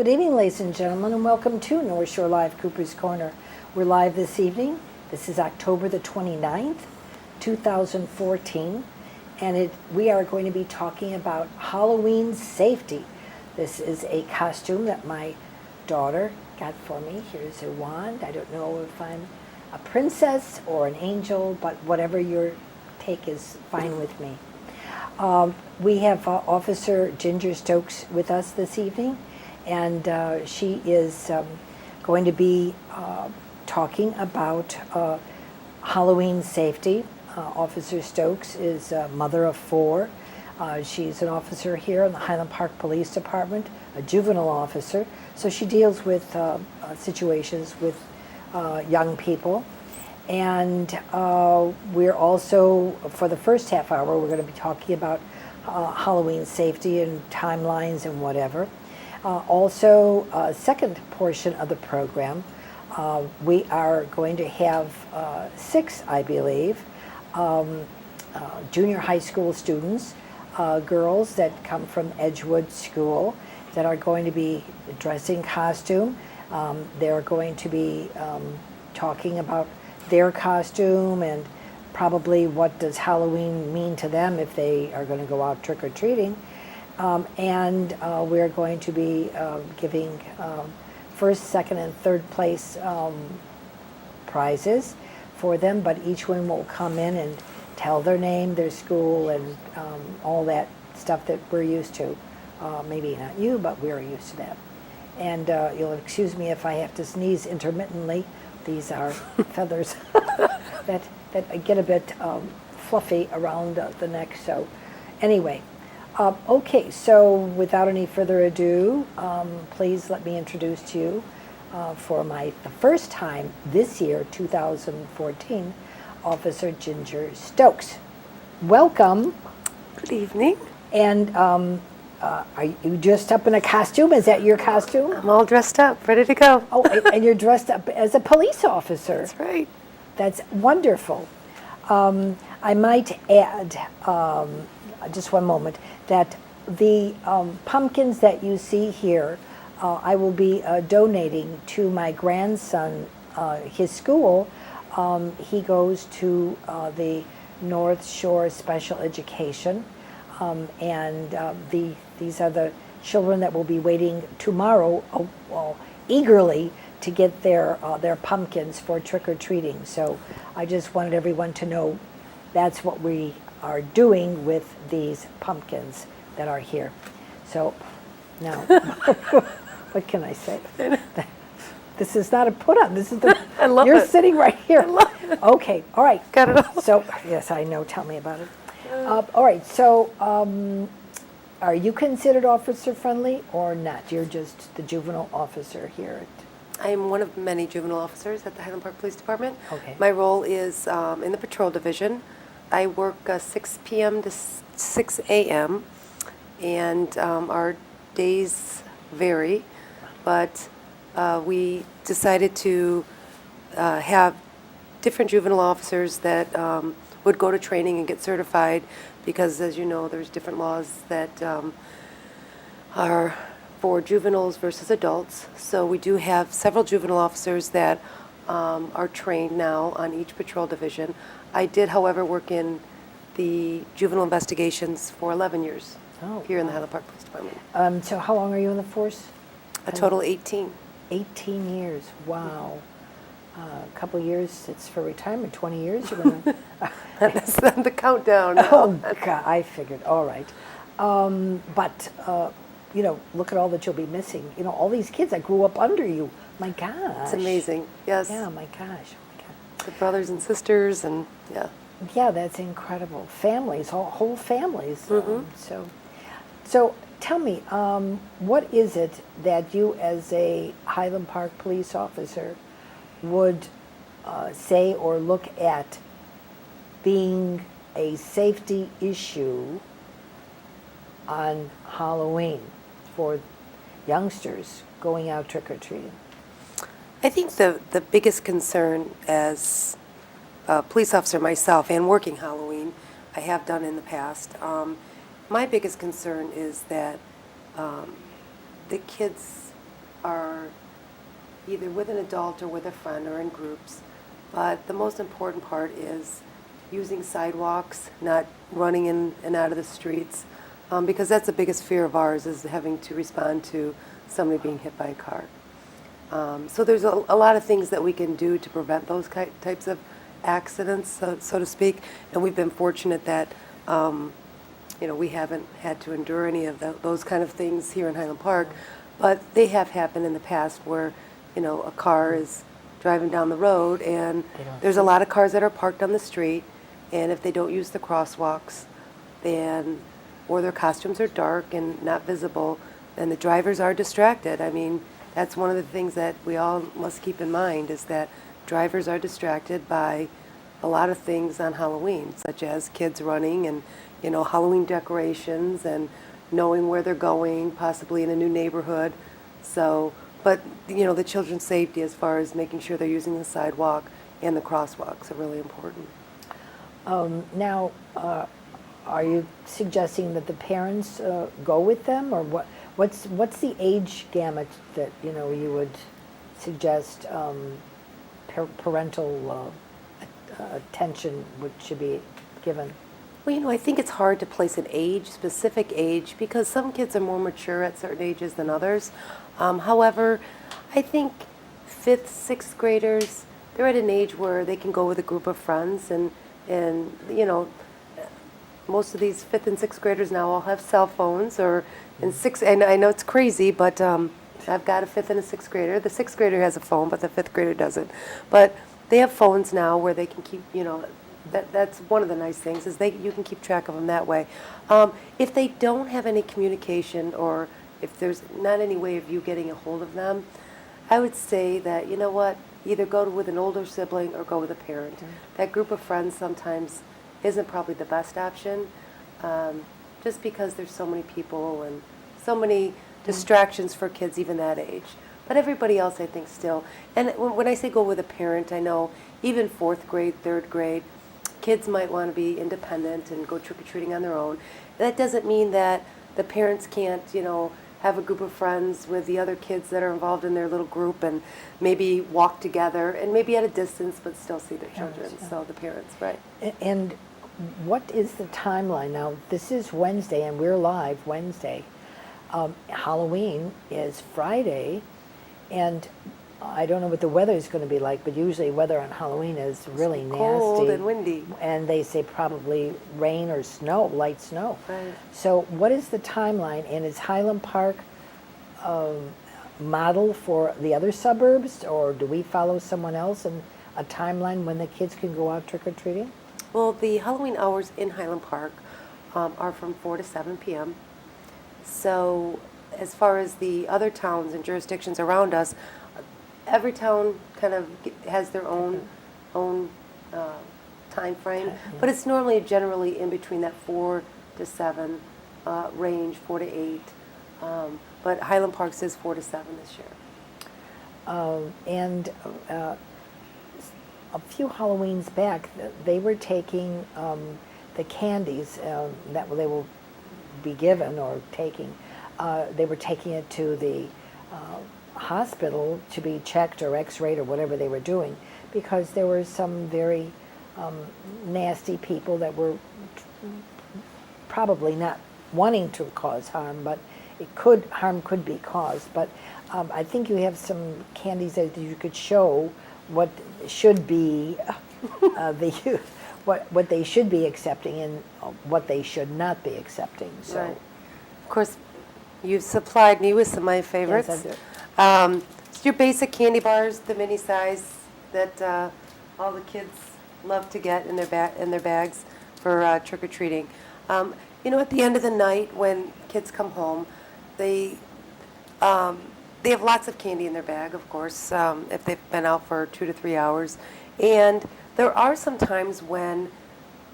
Good evening, ladies and gentlemen, and welcome to North Shore Live, Cooper's Corner. We're live this evening. This is October the 29th, 2014, and we are going to be talking about Halloween safety. This is a costume that my daughter got for me. Here's a wand. I don't know if I'm a princess or an angel, but whatever your take is fine with me. We have Officer Ginger Stokes with us this evening, and she is going to be talking about Halloween safety. Officer Stokes is a mother of four. She's an officer here in the Highland Park Police Department, a juvenile officer, so she deals with situations with young people. And we're also, for the first half hour, we're going to be talking about Halloween safety and timelines and whatever. Also, second portion of the program, we are going to have six, I believe, junior high school students, girls that come from Edgewood School that are going to be dressing costume. They're going to be talking about their costume and probably what does Halloween mean to them if they are going to go out trick-or-treating. And we're going to be giving first, second, and third place prizes for them, but each one will come in and tell their name, their school, and all that stuff that we're used to. Maybe not you, but we're used to that. And you'll excuse me if I have to sneeze intermittently. These are feathers that get a bit fluffy around the neck. So anyway, okay, so without any further ado, please let me introduce to you for the first time this year, 2014, Officer Ginger Stokes. Welcome. Good evening. And are you dressed up in a costume? Is that your costume? I'm all dressed up, ready to go. Oh, and you're dressed up as a police officer. That's right. That's wonderful. I might add, just one moment, that the pumpkins that you see here, I will be donating to my grandson, his school. He goes to the North Shore Special Education, and these are the children that will be waiting tomorrow eagerly to get their pumpkins for trick-or-treating. So I just wanted everyone to know that's what we are doing with these pumpkins that are here. So now, what can I say? This is not a put-on. This is I love you're it. sitting right here. I love it. Okay, all right. Got it all. So, yes, I know. Tell me about it. All right, so are you considered officer-friendly or not? You're just the juvenile officer here. I am one of many juvenile officers at the Highland Park Police Department. Okay. My role is in the patrol division. I work 6 p.m. to 6 a.m., and our days vary, but we decided to have different juvenile officers that would go to training and get certified because, as you know, there's different laws that are for juveniles versus adults. So we do have several juvenile officers that are trained now on each patrol division. I did, however, work in the juvenile investigations for 11 years here in the Highland Park Police Department. So how long are you in the force? A total 18. 18 years. Wow. A couple years, it's for retirement. 20 years, you're going to... That's the countdown. Oh, God, I figured. All right. But, look at all that you'll be missing. All these kids that grew up under you. My gosh. It's amazing. Yes. Yeah, my gosh. Oh, my God. The brothers and sisters, and yeah. Yeah, that's incredible. Families, whole families. Mm-hmm. So tell me, what is it that you as a Highland Park police officer would say or look at being a safety issue on Halloween for youngsters going out trick-or-treating? I think the biggest concern as a police officer myself and working Halloween, I have done in the past, my biggest concern is that the kids are either with an adult or with a friend or in groups. But the most important part is using sidewalks, not running in and out of the streets, because that's the biggest fear of ours, is having to respond to somebody being hit by a car. So there's a lot of things that we can do to prevent those types of accidents, so to speak. And we've been fortunate that we haven't had to endure any of those kind of things here in Highland Park. But they have happened in the past where, a car is driving down the road and there's a lot of cars that are parked on the street, and if they don't use the crosswalks, or their costumes are dark and not visible, then the drivers are distracted. I mean, that's one of the things that we all must keep in mind, is that drivers are distracted by a lot of things on Halloween, such as kids running and, Halloween decorations and knowing where they're going, possibly in a new neighborhood. So, but, the children's safety as far as making sure they're using the sidewalk and the crosswalks are really important. Now, are you suggesting that the parents go with them, or what's the age gamut that you would suggest parental attention should be given? Well, I think it's hard to place an age, specific age, because some kids are more mature at certain ages than others. However, I think 5th, 6th graders, they're at an age where they can go with a group of friends, and most of these 5th and 6th graders now all have cell phones, and I know it's crazy, but I've got a 5th and a 6th grader. The 6th grader has a phone, but the 5th grader doesn't. But they have phones now where they can keep, that's one of the nice things, is you can keep track of them that way. If they don't have any communication, or if there's not any way of you getting a hold of them, I would say that, either go with an older sibling or go with a parent. Mm-hmm. That group of friends sometimes isn't probably the best option, just because there's so many people and so many distractions for kids even that age. But everybody else, I think, still. And when I say go with a parent, I know even 4th grade, 3rd grade, kids might want to be independent and go trick-or-treating on their own. That doesn't mean that the parents can't, have a group of friends with the other kids that are involved in their little group and maybe walk together and maybe at a distance but still see their children. Yeah. So the parents, right. And what is the timeline? Now, this is Wednesday and we're live Wednesday. Halloween is Friday, and I don't know what the weather is going to be like, but usually weather on Halloween is really nasty. Cold and windy. And they say probably rain or snow, light snow. Right. So what is the timeline? And is Highland Park model for the other suburbs, or do we follow someone else and a timeline when the kids can go out trick-or-treating? Well, the Halloween hours in Highland Park are from 4 to 7 p.m. So as far as the other towns and jurisdictions around us, every town kind of has their own time frame, but it's normally generally in between that 4 to 7 range, 4 to 8. But Highland Park says 4 to 7 this year. And a few Halloweens back, they were taking the candies that they will be given or taking. They were taking it to the hospital to be checked or x-rayed or whatever they were doing, because there were some very nasty people that were probably not wanting to cause harm, but harm could be caused. But I think you have some candies that you could show what should be what they should be accepting and what they should not be accepting. So, right. Of course, you've supplied me with some of my favorites. Yes, I do. It's your basic candy bars, the mini size that all the kids love to get in their bags for trick or treating. At the end of the night when kids come home, they have lots of candy in their bag, of course, if they've been out for 2 to 3 hours. And there are some times when,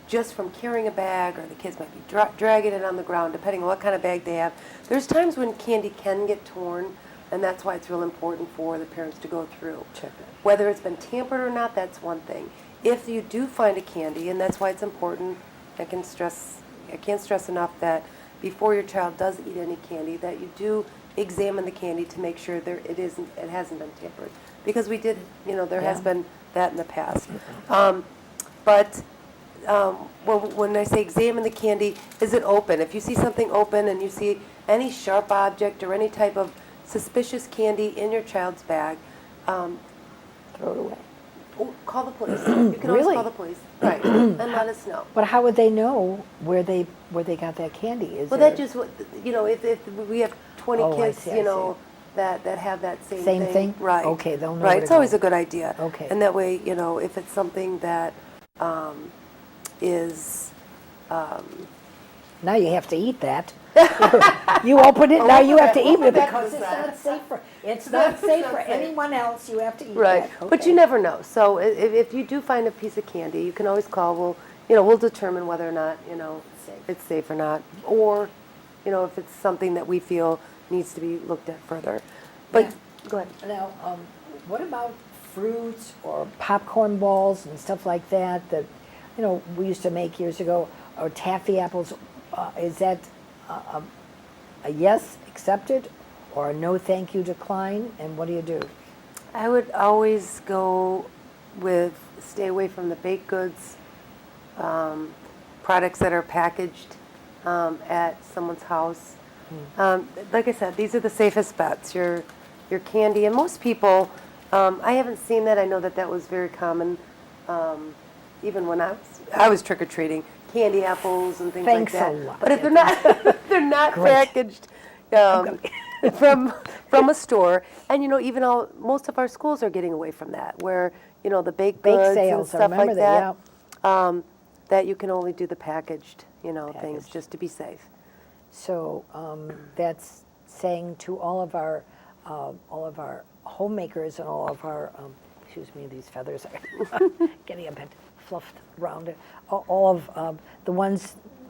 just from carrying a bag, or the kids might be dragging it on the ground, depending on what kind of bag they have, there's times when candy can get torn, and that's why it's real important for the parents to go through. Check it. Whether it's been tampered or not, that's one thing. If you do find a candy, and that's why it's important, I can't stress enough that before your child does eat any candy, that you do examine the candy to make sure it hasn't been tampered. Because we did, there has Yeah. been that in the past. But when I say examine the candy, is it open? If you see something open and you see any sharp object or any type of suspicious candy in your child's bag, Throw it away. call the police. You can always Really? call the police, right, and let us know. But how would they know where they got that candy? Is Well, there that just, if we have 20 Oh, I kids, see, I see. that have that same Same thing? Right. Okay, they'll know Right, where to it's always go. a good idea. Okay. And that way, if it's something that is, now you have to eat that. You open it, now you have to eat We'll it go back to because the it's side. not safe for, it's not safe for anyone else. You have to eat right, that. but you Okay. never know. So if you do find a piece of candy, you can always call, we'll determine whether or not, it's safe or not. Or, if it's something that we feel needs to be looked at further. But, Yeah. go ahead. Now, what about fruits or popcorn balls and stuff like that we used to make years ago, or taffy apples? Is that a yes, accepted, or a no, thank you, decline? And what do you do? I would always go with stay away from the baked goods, products that are packaged at someone's house. Like I said, these are the safest bets. Your candy, and most people, I haven't seen that. I know that was very common, even when I was trick or treating, candy apples and things Thanks like that. a lot. But if they're not Great. packaged from a store, and even most of our schools are getting away from that, where the baked Bake goods and sales, I stuff remember like that, that, that you can only do the packaged, things Packaged. just to be safe. So that's saying to all of our homemakers and all of our, excuse me, these feathers are getting a bit fluffed around it. All of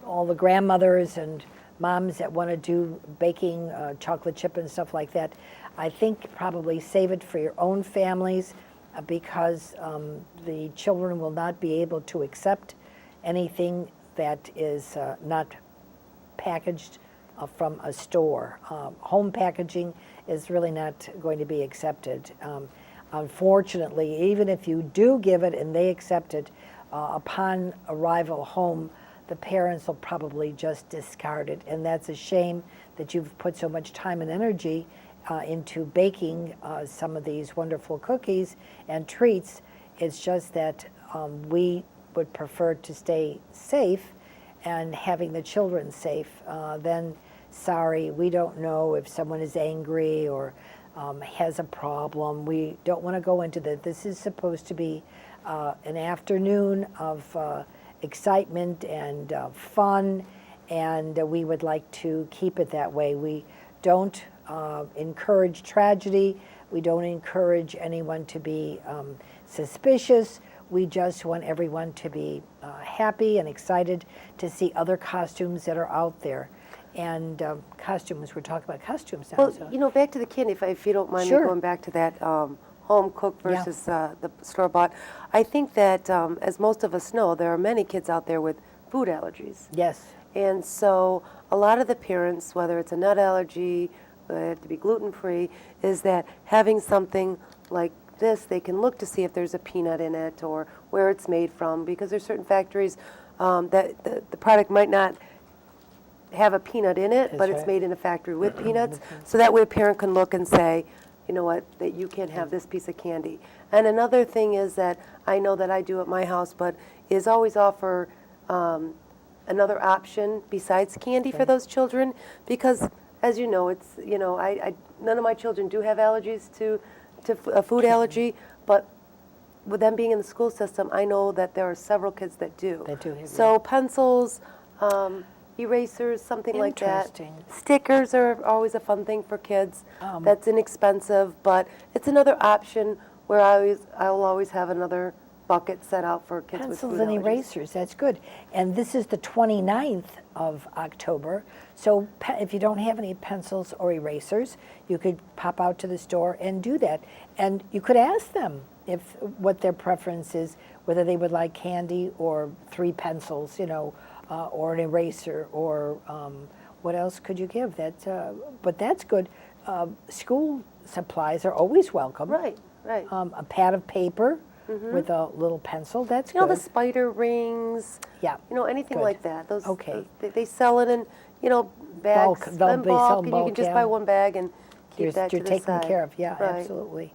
all the grandmothers and moms that want to do baking, chocolate chip and stuff like that, I think probably save it for your own families because the children will not be able to accept anything that is not packaged from a store. Home packaging is really not going to be accepted. Unfortunately, even if you do give it and they accept it, upon arrival home, the parents will probably just discard it. And that's a shame that you've put so much time and energy into baking some of these wonderful cookies and treats. It's just that we would prefer to stay safe and having the children safe. Then, sorry, we don't know if someone is angry or has a problem. We don't want to go into that. This is supposed to be an afternoon of excitement and fun, and we would like to keep it that way. We don't encourage tragedy. We don't encourage anyone to be suspicious. We just want everyone to be happy and excited to see other costumes that are out there. And costumes, we're talking about costumes now. Well, so. back to the candy, if you don't mind Sure. me going back to that home cooked Yeah. versus the store bought. I think that, as most of us know, there are many kids out there with food allergies. Yes. And so a lot of the parents, whether it's a nut allergy, to be gluten-free, is that having something like this, they can look to see if there's a peanut in it or where it's made from, because there's certain factories that the product might not have a peanut in it, That's but it's right. made in a factory with peanuts. So that way a parent can look and say, you know what, that you can't have this piece of candy. And another thing is that I know that I do at my house, but is always offer another option besides candy for those children, because as you know, it's, none of my children do have allergies to a food allergy, but with them being in the school system, I know that there are several kids that do. That do have, So pencils, erasers, something like that. Interesting. Stickers are always a fun thing for kids. Um, That's inexpensive, but it's another option where I'll always have another bucket set out for kids with Pencils food and allergies. erasers, that's good. And this is the 29th of October, so if you don't have any pencils or erasers, you could pop out to the store and do that. And you could ask them what their preference is, whether they would like candy or 3 pencils, or an eraser, or what else could you give? But that's good. school supplies are always welcome. Right, right. A pad of paper with a little pencil, that's You know, good. the spider rings, Yeah, you know, anything good. like that. Those, Okay. they sell it in, you know, bags, Bulk, in they sell bulk, and you bulk, can just yeah. buy one bag and keep that to You're the taken side. care of, yeah, Right. absolutely.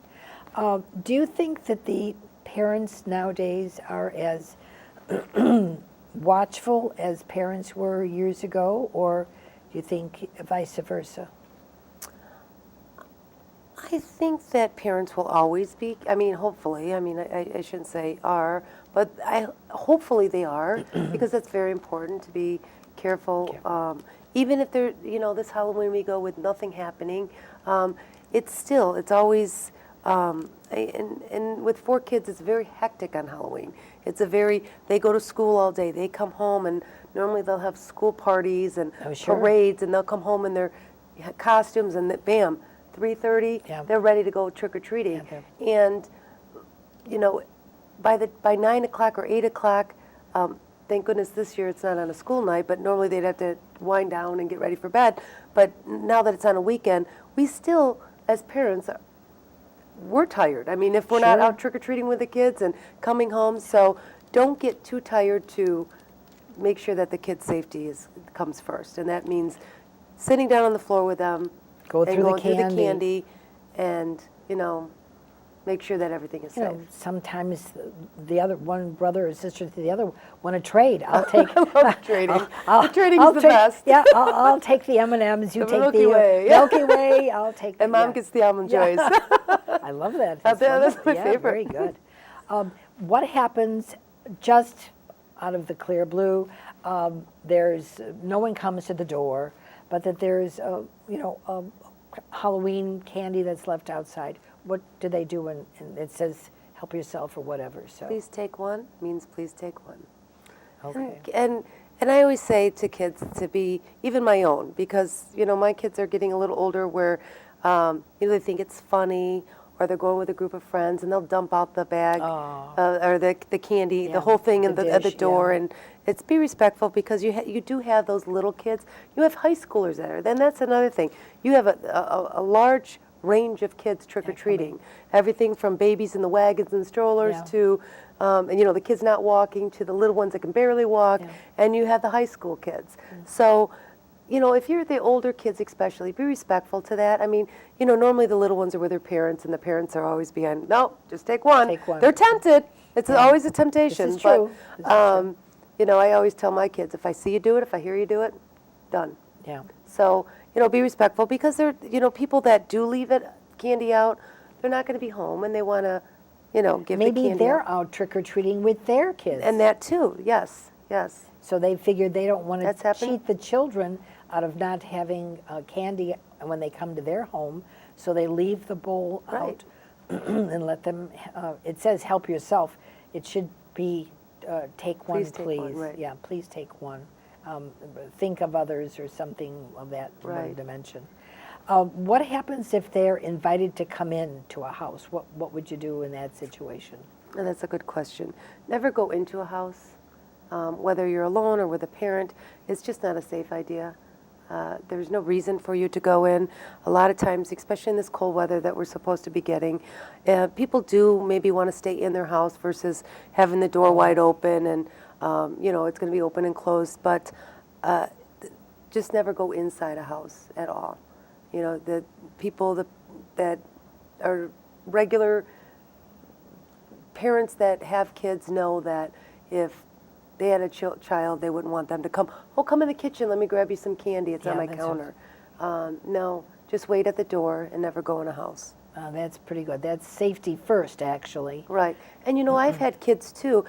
Do you think that the parents nowadays are as watchful as parents were years ago, or do you think vice versa? I think that parents will always be, I mean, hopefully, I mean, I shouldn't say are, but hopefully they are, because that's very important to be careful. Even if they're, you know, this Halloween we go with nothing happening, it's always, and with 4 kids, it's very hectic on Halloween. They go to school all day, they come home, and normally they'll have school parties and Oh, sure. parades, and they'll come home in their costumes, and bam, 3:30, Yeah. they're ready to go trick-or-treating. And, you know, by 9 o'clock or 8 o'clock, thank goodness this year it's not on a school night, but normally they'd have to wind down and get ready for bed. But now that it's on a weekend, we still, as parents, we're tired. I mean, if we're not Sure. out trick-or-treating with the kids and coming home, so don't get too tired to make sure that the kids' safety comes first. And that means sitting down on the floor with them, Go and through the going through the candy. candy, and, you know, make sure that everything is You safe. know, sometimes the other one brother or sister to the other want to trade. I'll take. I love trading. I'll- The trading's I'll the take- best. Yeah, I'll take the M&Ms. You The take Milky the Way. Milky Way. I'll take. And Mom yeah. gets the almond joys. I love that. That's wonderful. my Yeah, favorite. Very good. What happens just out of the clear blue? There's no one comes to the door, but that there's Halloween candy that's left outside. What do they do? And it says help yourself or whatever. So Please take one means please take one. okay. And I always say to kids to be, even my own, because, you know, my kids are getting a little older where, they think it's funny, or they're going with a group of friends and they'll dump out the bag, or the candy, Yeah, the whole thing the at the dish, door. yeah. And it's be respectful, because you do have those little kids. You have high schoolers there. Then that's another thing. You have a large range of kids trick-or-treating. Everything from babies in the wagons and strollers Yeah. to, and the kids not walking, to the little ones that can barely walk, Yeah. and you have the high school kids. So, if you're the older kids especially, be respectful to that. I mean, normally the little ones are with their parents, and the parents are always behind, no, just take one. Take one. They're tempted. It's always a temptation. This is true. This is true. But, I always tell my kids, if I see you do it, if I hear you do it, done. Yeah. So, be respectful, because they're, people that do leave candy out, they're not going to be home, and they want to, give the Maybe candy they're out. out trick-or-treating with their kids. And that too, yes, yes. So they figured they don't want That's to happened. cheat the children out of not having candy when they come to their home, so they leave the bowl Right. out and let them, it says help yourself. It should be take one, Please take please. one, right. Yeah, please take one. Think of others or something of that Right. dimension. What happens if they're invited to come in to a house? What would you do in that situation? And that's a good question. Never go into a house, whether you're alone or with a parent. It's just not a safe idea. There's no reason for you to go in. A lot of times, especially in this cold weather that we're supposed to be getting, people do maybe want to stay in their house versus having the door wide open, and it's going to be open and closed. But just never go inside a house at all. The people that are regular parents that have kids know that if they had a child, they wouldn't want them to come in the kitchen, let me grab you some candy, it's on Yeah, my that's counter. No, just wait at the door and never go in a house. That's pretty good. That's safety first, actually. Right. And I've had kids too.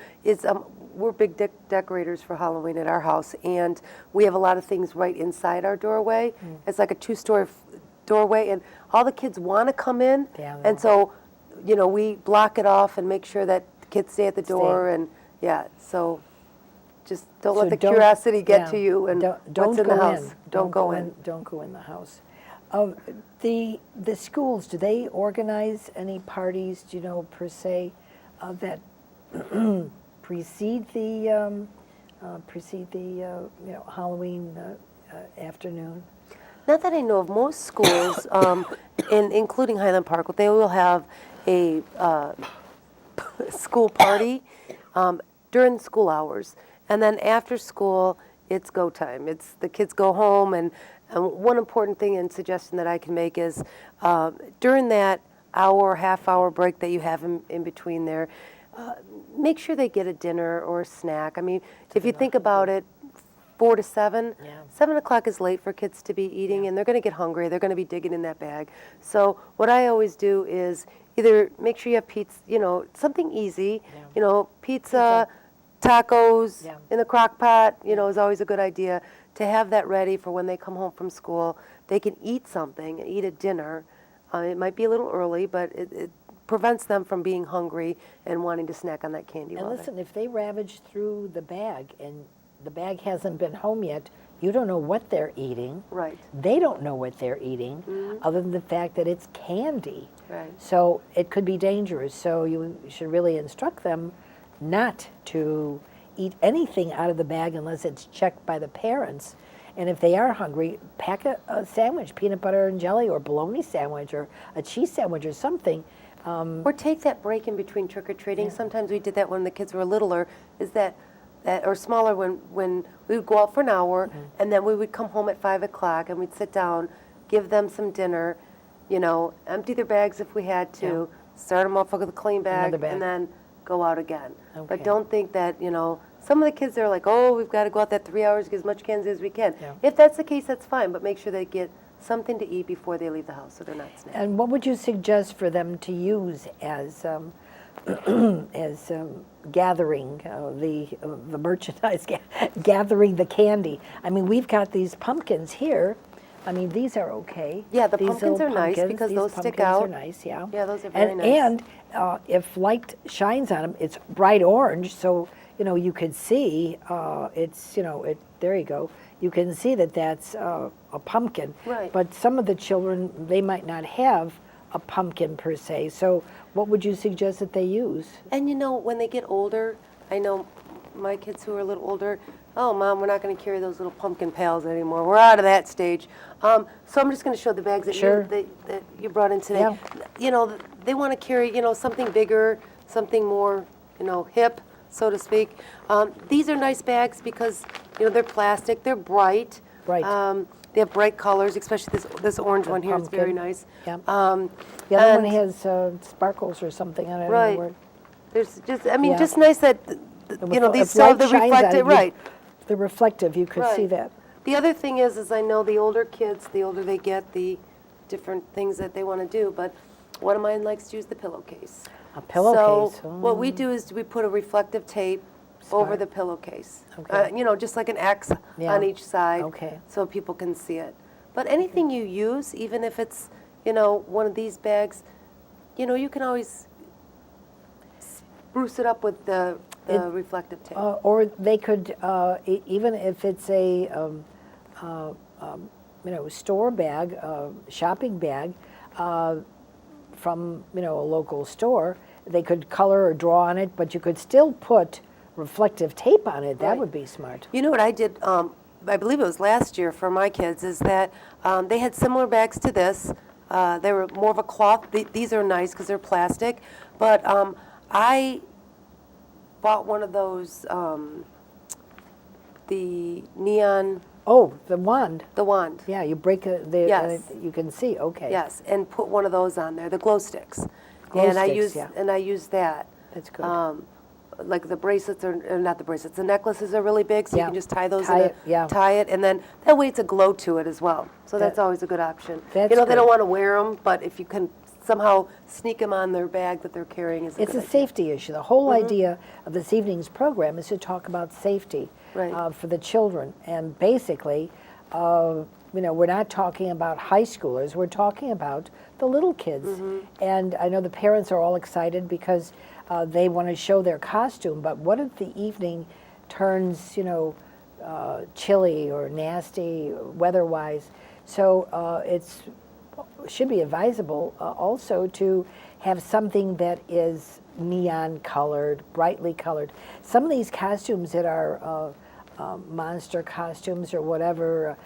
We're big decorators for Halloween at our house, and we have a lot of things right inside our doorway. It's like a 2-story doorway, and all the kids want to come in, Yeah, and so we block it off and make sure that the kids stay at the door. And so just don't let the curiosity get to you and what's in the house. Don't go in. Don't go in the house. The schools, do they organize any parties, per se, that precede the Halloween afternoon? Not that I know of. Most schools, including Highland Park, they will have a school party during school hours, and then after school, it's go time. It's the kids go home, and one important thing and suggestion that I can make is during that hour, half-hour break that you have in between there, make sure they get a dinner or a snack. I mean, if you think about it, 4 to 7. Yeah. 7 o'clock is late for kids to be eating, and they're going to get hungry. They're going to be digging in that bag. So what I always do is either make sure you have pizza, something easy, pizza, tacos Yeah. in the crock pot, is always a good idea to have that ready for when they come home from school. They can eat something, eat a dinner. It might be a little early, but it prevents them from being hungry and wanting to snack on that candy. And while listen, if they ravage through the bag and the bag hasn't been home yet, you don't know what they're eating. Right. They don't know what they're eating, other than the fact that it's candy. Right. So it could be dangerous. So you should really instruct them not to eat anything out of the bag unless it's checked by the parents. And if they are hungry, pack a sandwich, peanut butter and jelly, or bologna sandwich, or a cheese sandwich, or something. Or take that break in between trick-or-treating. Sometimes we did that when the kids were littler, or smaller, when we would go out for an hour, and then we would come home at 5 o'clock, and we'd sit down, give them some dinner, empty their bags if we had to, start them off with a clean bag, Another bag. and then go out again. Okay. But don't think that, some of the kids are like, oh, we've got to go out that 3 hours, get as much candy as we can. Yeah. If that's the case, that's fine, but make sure they get something to eat before they leave the house so they're not snacking. And what would you suggest for them to use as gathering the merchandise, gathering the candy? I mean, we've got these pumpkins here. I mean, these are okay. Yeah, the These pumpkins little are nice pumpkins, because these those stick pumpkins out. are nice, yeah. Yeah, those are very nice. And if light shines on them, it's bright orange, so you could see there you go. You can see that that's a pumpkin. Right. But some of the children, they might not have a pumpkin per se. So what would you suggest that they use? And when they get older, I know my kids who are a little older, oh, Mom, we're not going to carry those little pumpkin pails anymore. We're out of that stage. So I'm just going to show the bags that, Sure. that you brought in today. They want to carry, something bigger, something more, hip, so to speak. These are nice bags because, they're plastic, they're bright. Right. They have bright colors, especially this orange one here is very pumpkin. nice. Yeah. The other one and- has sparkles or something on it. I don't know Right. where- There's just, Yeah. just nice that, these if still have light the shines on reflective, it, right. The reflective, you could see Right. that. The other thing is I know the older kids, the older they get, the different things that they want to do, but one of mine likes to use the pillowcase. A pillowcase. So what we do is we put a reflective tape over Smart. the pillowcase. Okay. Just like an X Yeah. on each side. Okay. So people can see it. But anything you use, even if it's, one of these bags, you can always spruce it up with the reflective tape. Or they could, even if it's a, store bag, shopping bag, from, a local store, they could color or draw on it, but you could still put reflective tape on it. That Right. would be smart. You know what I did, I believe it was last year for my kids, is that they had similar bags to this. They were more of a cloth. These are nice because they're plastic. But I bought one of those, the neon, Oh, the wand. the wand. Yeah, you break Yes. you can see, okay. Yes, and put one of those on there, the glow sticks. Glow and I sticks, use yeah. and I use that. That's good. Like the bracelets or not the bracelets, the necklaces are really big, so Yeah. you can just tie those Tie in it, yeah. tie it, and then that way it's a glow to it as well. So That- that's always a good option. That's They good. don't want to wear them, but if you can somehow sneak them on their bag that they're carrying is a It's good a idea. safety issue. The whole idea of this evening's program is to talk about safety Right. for the children. And basically, we're not talking about high schoolers. We're talking about the little kids. And I know the parents are all excited because they want to show their costume. But what if the evening turns, chilly or nasty weather-wise? So it's should be advisable also to have something that is neon colored, brightly colored. Some of these costumes that are monster costumes or whatever,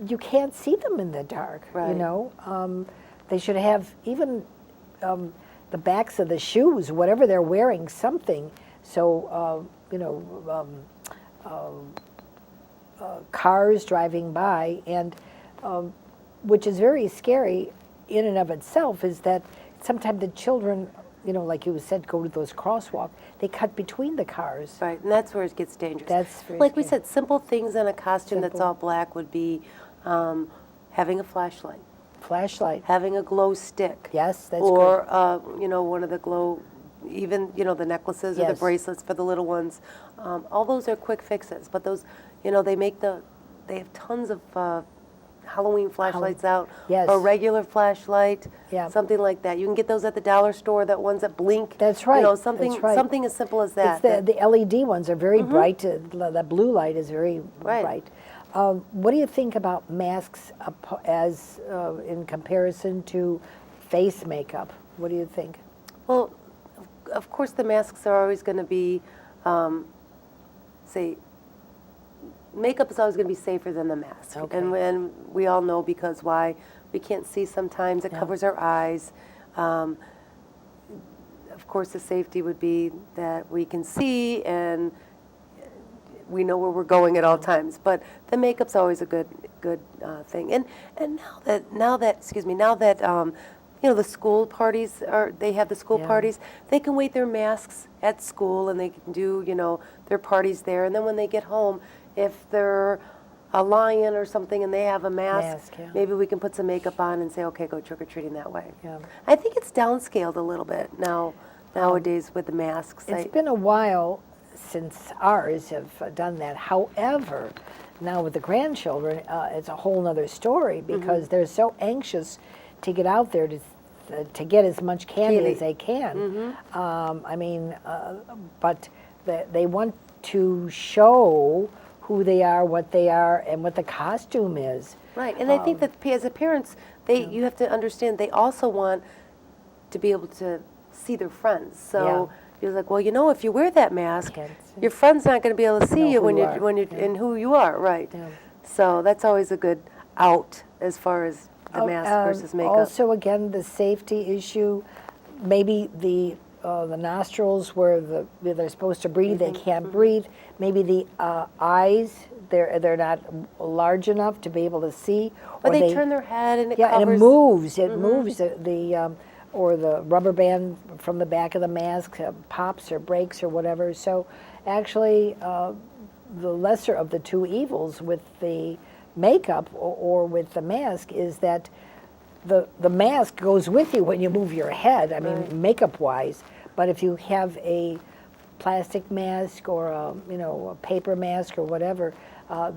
you can't see them in the dark, you Right. know? They should have even the backs of the shoes, whatever they're wearing, something. So, cars driving by, and which is very scary in and of itself, is that sometimes the children, like you said, go to those crosswalk, they cut between the cars. Right, and that's where it gets dangerous. That's very Like we scary. said, simple things in a costume that's Simple. all black would be having a flashlight, Flashlight. having a glow stick. Yes, that's Or, one of the glow, even, the necklaces or the Yes. bracelets for the little ones. All those are quick fixes, but those, they have tons of Halloween flashlights out. Yes. A regular flashlight, Yeah. something like that. You can get those at the dollar store, that ones that blink. That's right, Something, that's right. something as simple as that. It's the LED ones are very bright. The blue light is very Right. bright. What do you think about masks as in comparison to face makeup? What do you think? Well, of course, the masks are always going to be, makeup is always going to be safer than the mask. Okay. And we all know because why. We can't see sometimes, it Yeah. covers our eyes. Of course, the safety would be that we can see and we know where we're going at all times. But the makeup's always a good thing. And now that the school parties they have the school Yeah. parties, they can wear their masks at school and they can do, their parties there. And then when they get home, if they're a lion or something and they have a mask, yeah. maybe we can put some makeup on and say, okay, go trick-or-treating that way. Yeah. I think it's downscaled a little bit nowadays with the masks. It's been a while since ours have done that. However, now with the grandchildren, it's a whole other story because they're so anxious to get out there to get as much candy as they can. But they want to show who they are, what they are, and what the costume is. Right, and I think that as a parents, you have to understand they also want to be able to see their friends. So you're like, well, if you wear that mask, Can't see. your friend's not going to be able to see Know you who when you you're are. when you're Yeah. and who you are, right? Yeah. So that's always a good out as far as the mask versus makeup. Also, again, the safety issue, maybe the nostrils where they're supposed to breathe, they can't breathe. Maybe the eyes, they're not large enough to be able to see. Or they turn their head and it Yeah, covers. and it moves. It moves. Or the rubber band from the back of the mask pops or breaks or whatever. So actually, the lesser of the two evils with the makeup or with the mask is that the mask goes with you when you move your head, I mean, Right. makeup-wise. But if you have a plastic mask or a paper mask or whatever,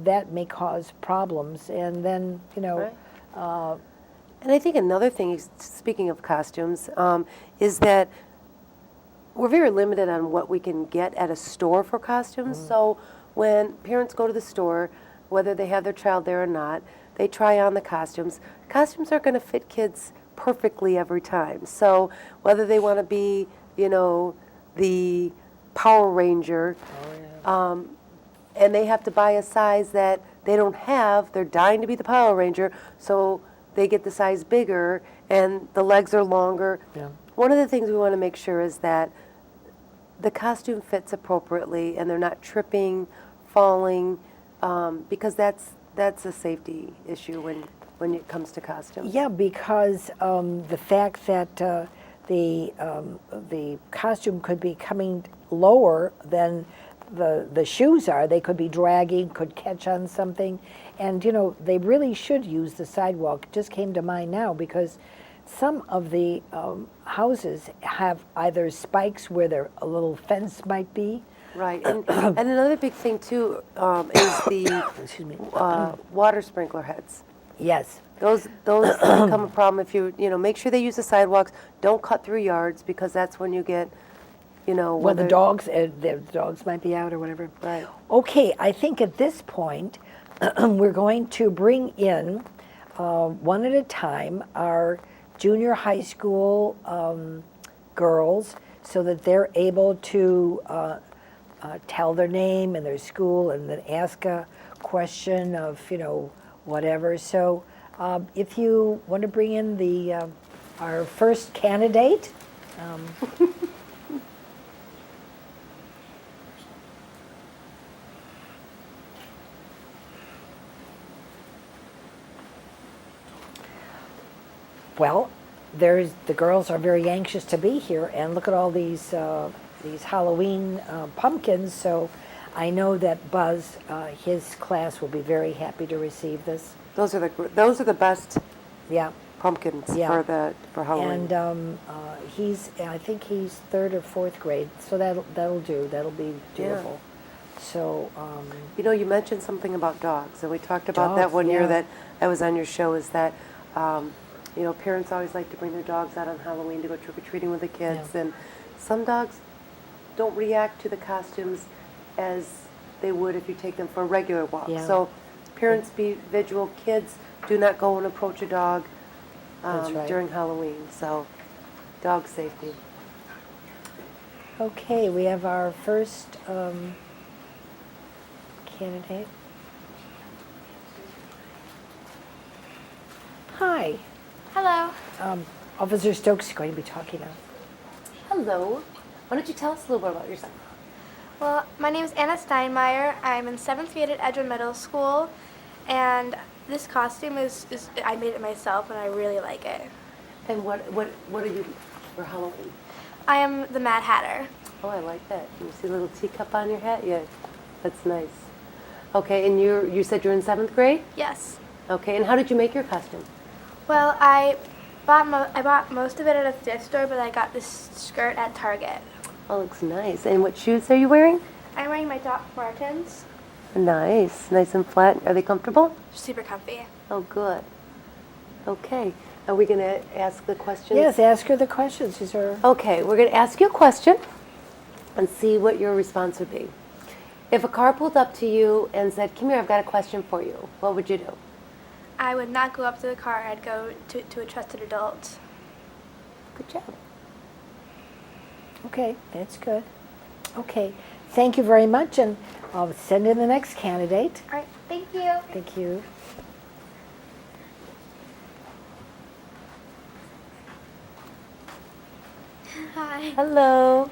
that may cause problems. And then, Right. And I think another thing, speaking of costumes, is that we're very limited on what we can get at a store for costumes. So when parents go to the store, whether they have their child there or not, they try on the costumes. Costumes aren't going to fit kids perfectly every time. So whether they want to be, the Power Ranger, and they have to buy a size that they don't have, they're dying to be the Power Ranger, so they get the size bigger and the legs are longer. Yeah. One of the things we want to make sure is that the costume fits appropriately and they're not tripping, falling, because that's a safety issue when it comes to costumes. Yeah, because the fact that the costume could be coming lower than the shoes are. They could be dragging, could catch on something. And, they really should use the sidewalk. It just came to mind now because some of the houses have either spikes where a little fence might be. Right, and another big thing too is the Excuse me. water sprinkler heads. Yes. Those become a problem if you make sure they use the sidewalks. Don't cut through yards because that's when you get, Well, whether the dogs might be out or whatever. Right. Okay, I think at this point, we're going to bring in, one at a time, our junior high school girls so that they're able to tell their name and their school and then ask a question of, whatever. So if you want to bring in our first candidate. Well, the girls are very anxious to be here, and look at all these Halloween pumpkins. So I know that Buzz, his class, will be very happy to receive this. Those are the best Yeah, pumpkins Yeah. for Halloween. and I think he's third or fourth grade, so that'll do. That'll be doable. So You mentioned something about dogs, and we talked about that Dogs, one year yeah. that I was on your show, is that, parents always like to bring their dogs out on Halloween to go trick-or-treating with the kids, Yeah. and some dogs don't react to the costumes as they would if you take them for a regular walk. Yeah. So parents be vigilant, kids do not go and approach a dog That's right. during Halloween, so dog safety. okay, we have our first candidate. Hi, Hello. Officer Stokes is going to be talking now. Hello. Why don't you tell us a little bit about yourself? Well, my name is Anna Steinmeier. I'm in 7th grade at Edgewood Middle School, and this costume is I made it myself, and I really like it. And what are you for Halloween? I am the Mad Hatter. Oh, I like that. You see a little teacup on your hat? Yeah, that's nice. Okay, and you said you're in 7th grade? Yes. Okay, and how did you make your costume? Well, I bought most of it at a thrift store, but I got this skirt at Target. Oh, looks nice. And what shoes are you wearing? I'm wearing my Doc Martens. Nice and flat. Are they comfortable? Super comfy. Oh, good. Okay, are we going to ask the questions? Yes, ask her the questions. These are Okay, we're going to ask you a question and see what your response would be. If a car pulled up to you and said, "Come here, I've got a question for you," what would you do? I would not go up to the car. I'd go to a trusted adult. Good job. okay. That's good. Okay, thank you very much, and I'll send in the next candidate. All right. Thank you. Thank you. Hi. Hello.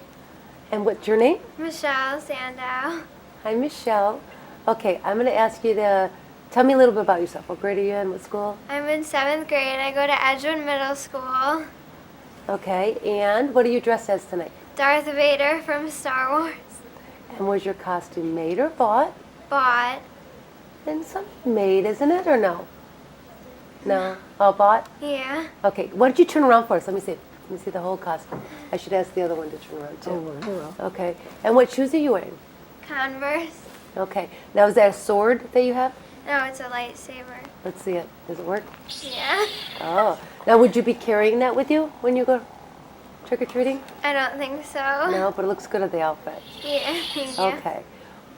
And what's your name? Michelle Sandow. Hi, Michelle. Okay, I'm going to ask you to tell me a little bit about yourself. What grade are you in? What school? I'm in 7th grade. I go to Edgewood Middle School. Okay, and what are you dressed as tonight? Darth Vader from Star Wars. And was your costume made or bought? Bought. And some made, isn't it, or no? No? All bought? Yeah. Okay, why don't you turn around for us? Let me see. Let me see the whole costume. I should ask the other one to turn around, too. Oh, very well. Okay, and what shoes are you wearing? Converse. Okay, now is that a sword that you have? No, it's a lightsaber. Let's see it. Does it work? Yeah. Oh, now would you be carrying that with you when you go trick-or-treating? I don't think so. No, but it looks good on the outfit. Yeah. Thank you. Okay.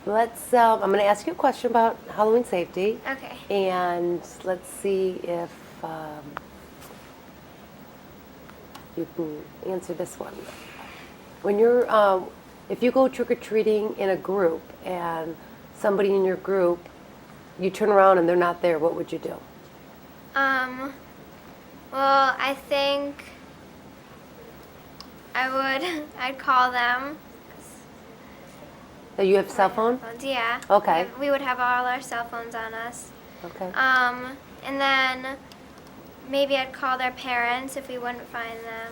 Let's, I'm going to ask you a question about Halloween safety. Okay. And let's see if you can answer this one. When you're, if you go trick-or-treating in a group and somebody in your group, you turn around and they're not there, what would you do? Well, I think I'd call them. Do you have a cell phone? Yeah. Okay. We would have all our cell phones on us. Okay. And then maybe I'd call their parents if we wouldn't find them.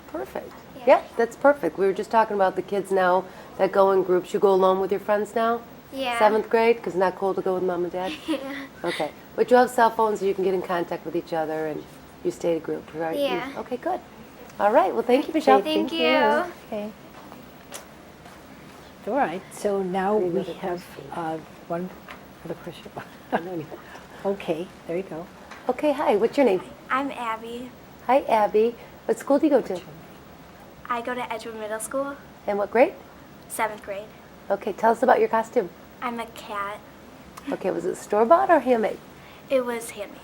Perfect. Yeah. Yeah, that's perfect. We were just talking about the kids now that go in groups. You go alone with your friends now? Yeah. 7th grade, because it's not cool to go with mom and dad? Yeah. Okay. But you have cell phones, so you can get in contact with each other, and you stay a group, right? Yeah. Okay, good. All right. Well, thank you, Michelle. Thank you. Okay. All right, so now we Another have one other question. Okay, there you go. Okay, hi. What's your name? I'm Abby. Hi, Abby. What school do you go to? I go to Edgewood Middle School, And what grade? 7th grade. Okay, tell us about your costume. I'm a cat. Okay, was it store-bought or handmade? It was handmade.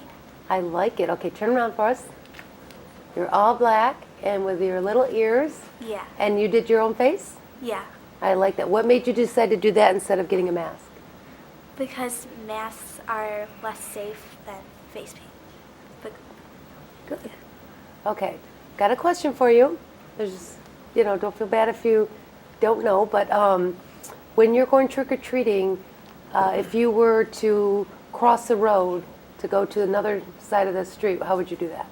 I like it. Okay, turn around for us. You're all black and with your little ears. Yeah. And you did your own face? Yeah. I like that. What made you decide to do that instead of getting a mask? Because masks are less safe than face paint. But Good. Okay, got a question for you. There's, don't feel bad if you don't know, but when you're going trick-or-treating, if you were to cross the road to go to another side of the street, how would you do that?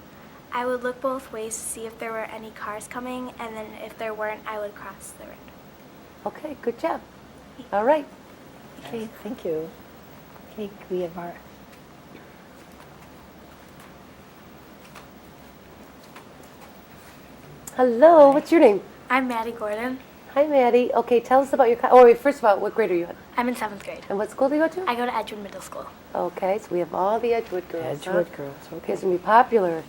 I would look both ways to see if there were any cars coming, and then if there weren't, I would cross the road. Okay, good job. All right. Okay, thank you. Okay, we have our, Hello, what's your name? I'm Maddie Gordon. Hi, Maddie. Okay, tell us about your, oh, wait, first of all, what grade are you in? I'm in 7th grade. And what school do you go to? I go to Edgewood Middle School. Okay, so we have all the Edgewood girls. Edgewood huh? girls, Okay, okay. it's going to be popular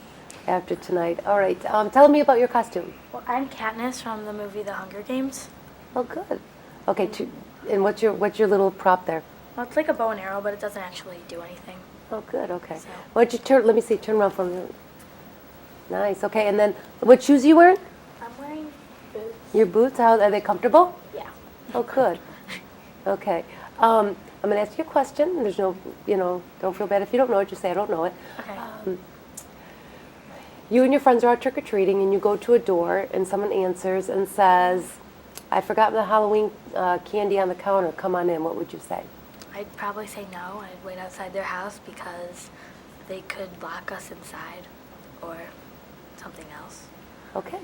after tonight. All right, tell me about your costume. Well, I'm Katniss from the movie The Hunger Games. Oh, good. Okay, and what's your little prop there? Well, it's like a bow and arrow, but it doesn't actually do anything. Oh, good. Okay. So- Why don't you turn? Let me see. Turn around for me. Nice. Okay, and then what shoes are you wearing? I'm wearing boots. Your boots. How are they comfortable? Yeah. Oh, good. Okay. I'm going to ask you a question. There's no, don't feel bad if you don't know it. Just say I don't know it. Okay. You and your friends are out trick-or-treating, and you go to a door, and someone answers and says, "I forgot the Halloween candy on the counter. Come on in." What would you say? I'd probably say no. I'd wait outside their house because they could lock us inside or something else Okay.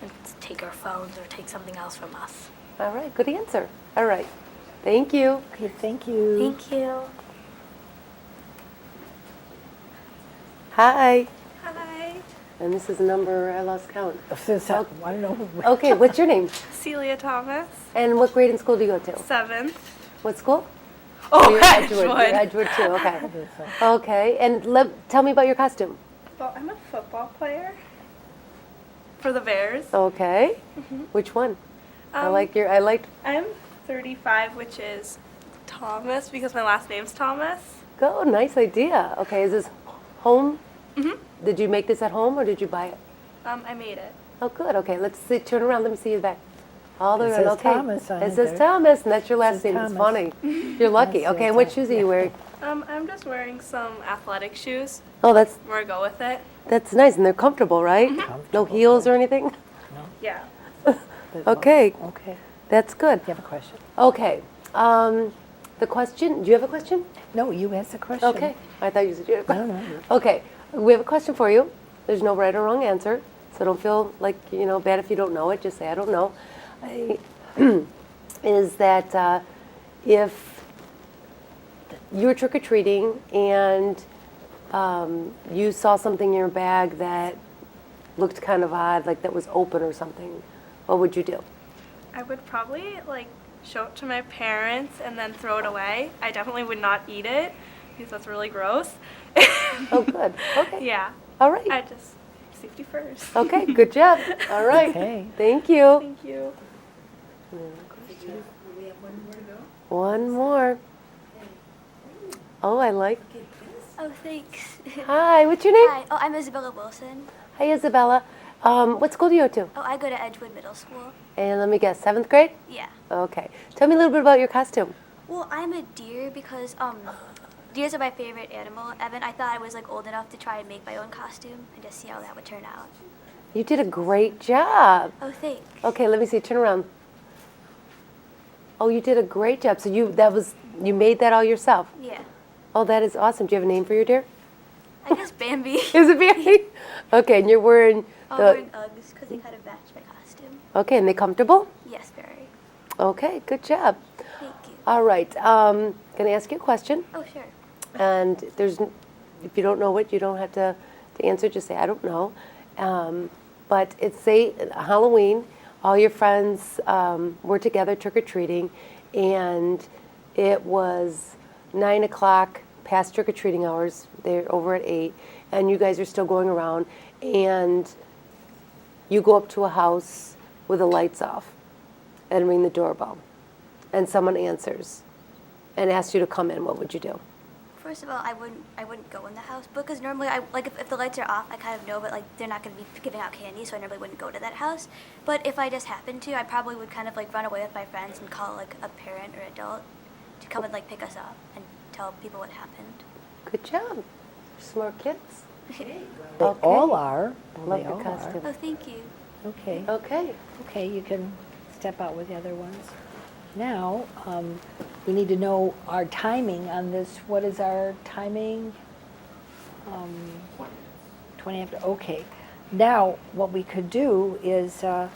and take our phones or take something else from us. All right. Good answer. All right. Thank you. okay, thank you. Thank you. Hi. Hi. And this is a number I lost count. So, I don't know. Okay, what's your name? Celia Thomas, And what grade in school do you go to? 7th. What school? Oh, You're Edgewood. You're Edgewood too, okay. Okay, and tell me about your costume. Well, I'm a football player for the Bears. Okay. Which one? I Um, liked, I'm 35, which is Thomas because my last name's Thomas. go, nice idea. Okay, is this home? Mhm. Did you make this at home or did you buy it? I made it. Oh, good, okay, let's see, turn around, let me see you back. All the It way, says okay. Thomas on It it says there. Thomas, and that's your last says name, it's Thomas. funny. You're lucky. That's Okay, it, and what Thomas, shoes are yeah. you wearing? I'm just wearing some athletic shoes. Oh, that's Where I go with it. nice, and they're comfortable, right? No Comfortable, heels or anything? Yeah. Okay. Okay. That's good. You have a question? Okay. The question, do you have a question? No, you asked a question. Okay. I thought you said you had a No, question. no. Okay. We have a question for you. There's no right or wrong answer. So don't feel like, bad if you don't know it. Just say, I don't know. Is that if you were trick-or-treating and you saw something in your bag that looked kind of odd, like that was open or something, what would you do? I would probably show it to my parents and then throw it away. I definitely would not eat it because that's really gross. Oh, good. Okay. Yeah. All right. I just safety first. Okay, good job. All right. Okay. Thank you. Thank you. One more. Oh, I like. Oh, thanks. Hi, what's your name? Hi. Oh, I'm Isabella Wilson. Hi, Isabella. What school do you go to? Oh, I go to Edgewood Middle School. And let me guess, 7th grade? Yeah. Okay. Tell me a little bit about your costume. Well, I'm a deer because deers are my favorite animal. Evan, I thought I was old enough to try and make my own costume and just see how that would turn out. You did a great job. Oh, thanks. Okay, let me see. Turn around. Oh, you did a great job. So you made that all yourself. Yeah. Oh, that is awesome. Do you have a name for your deer? I guess Bambi. Is it Barry? Okay, and you're wearing I'm the. wearing Uggs because they kind of match my costume. Okay, and they comfortable? Yes, very. Okay, good job. Thank you. All right, gonna ask you a question, Oh, sure. and if you don't know it, you don't have to answer. Just say I don't know. But it's say Halloween. All your friends were together trick or treating, and it was 9 o'clock past trick or treating hours. They're over at 8, and you guys are still going around, and you go up to a house with the lights off, and ring the doorbell, and someone answers and asks you to come in. What would you do? first of all, I wouldn't go in the house because normally I like if the lights are off, I kind of know, but like they're not going to be giving out candy, so I normally wouldn't go to that house. But if I just happened to, I probably would kind of like run away with my friends and call like a parent or adult to come and like pick us up and tell people what happened. Good job. Smart kids. They Okay. all are. Well, Love they your all costume. Oh, thank you. are. Okay. Okay. Okay, you can step out with the other ones. Now, we need to know our timing on this. What is our timing? 20 after, okay. Now, what we could do is, if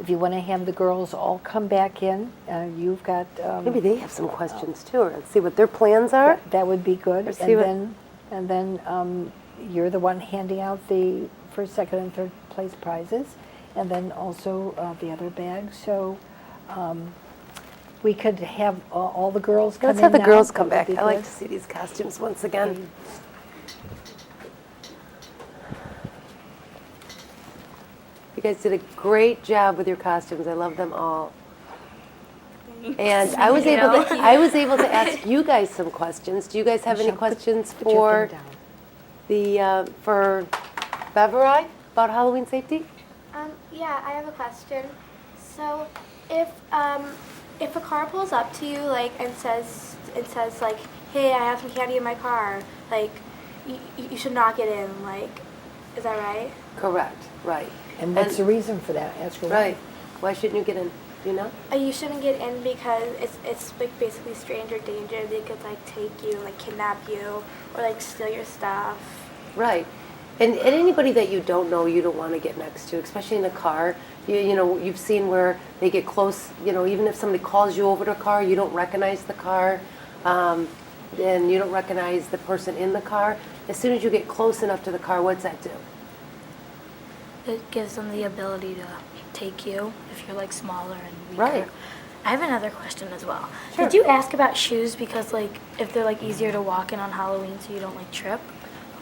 you want to have the girls all come back in, you've got. Maybe they have some questions too, or let's see what their plans are. That would be good. Or see what- And then you're the one handing out the first, second, and third place prizes, and then also the other bags. So we could have all the girls come in Let's have the now. girls come That would back. be I like good. to see these costumes once again. You guys did a great job with your costumes. I love them all. And I was able to ask you guys some questions. Do you guys have any Michelle, questions put your for thing down. for Beverly about Halloween safety? Yeah, I have a question. So, if a car pulls up to you and says like, "Hey, I have some candy in my car," like, you should not get in. Like, is that right? Correct. Right. And what's the reason for that? Ask her why. Right. Why shouldn't you get in? Do you know? You shouldn't get in because it's like basically stranger danger. They could like take you, like kidnap you, or like steal your stuff. Right. And anybody that you don't know, you don't want to get next to, especially in a car. You know, you've seen where they get close, you know, even if somebody calls you over to a car, you don't recognize the car, and you don't recognize the person in the car. As soon as you get close enough to the car, what's that do? It gives them the ability to take you if you're like smaller and weaker. Right. I have another question as well. Sure. Did you ask about shoes because like if they're like easier to walk in on Halloween so you don't like trip?